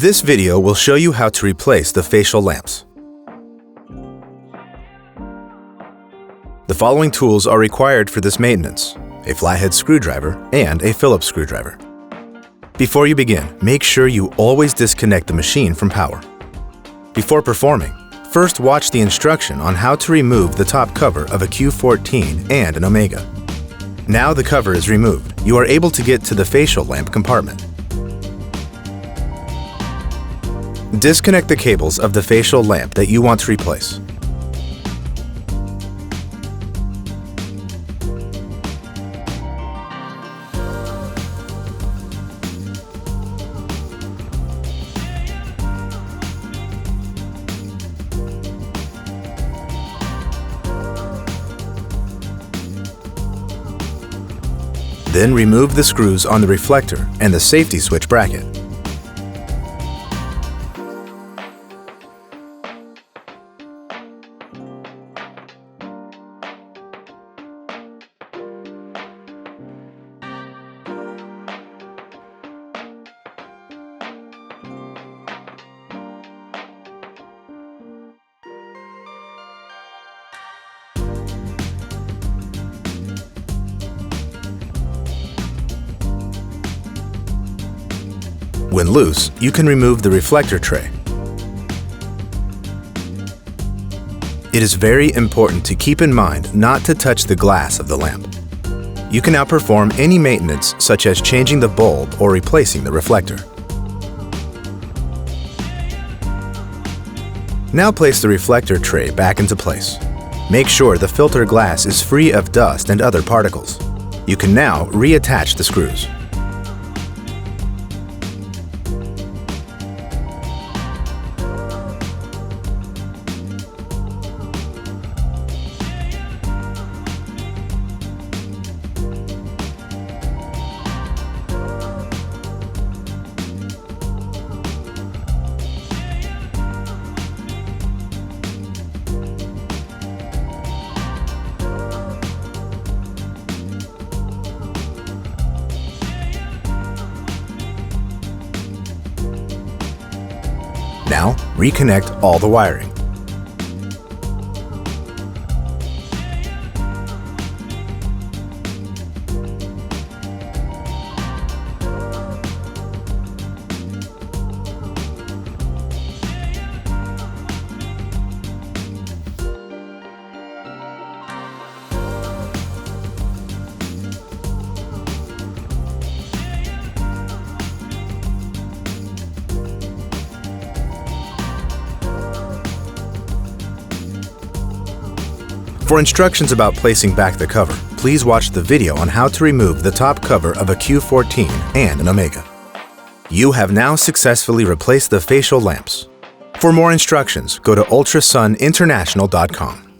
This video will show you how to replace the facial lamps. The following tools are required for this maintenance: a flathead screwdriver and a Phillips screwdriver. Before you begin, make sure you always disconnect the machine from power. Before performing, first watch the instruction on how to remove the top cover of a Q14 and an Omega. Now the cover is removed, you are able to get to the facial lamp compartment. Disconnect the cables of the facial lamp that you want to replace. Then remove the screws on the reflector and the safety switch bracket. When loose, you can remove the reflector tray. It is very important to keep in mind not to touch the glass of the lamp. You can now perform any maintenance such as changing the bulb or replacing the reflector. Now place the reflector tray back into place. Make sure the filter glass is free of dust and other particles. You can now reattach the screws. Now, reconnect all the wiring. For instructions about placing back the cover, please watch the video on how to remove the top cover of a Q14 and an Omega. You have now successfully replaced the facial lamps. For more instructions, go to ultrasuninternational.com.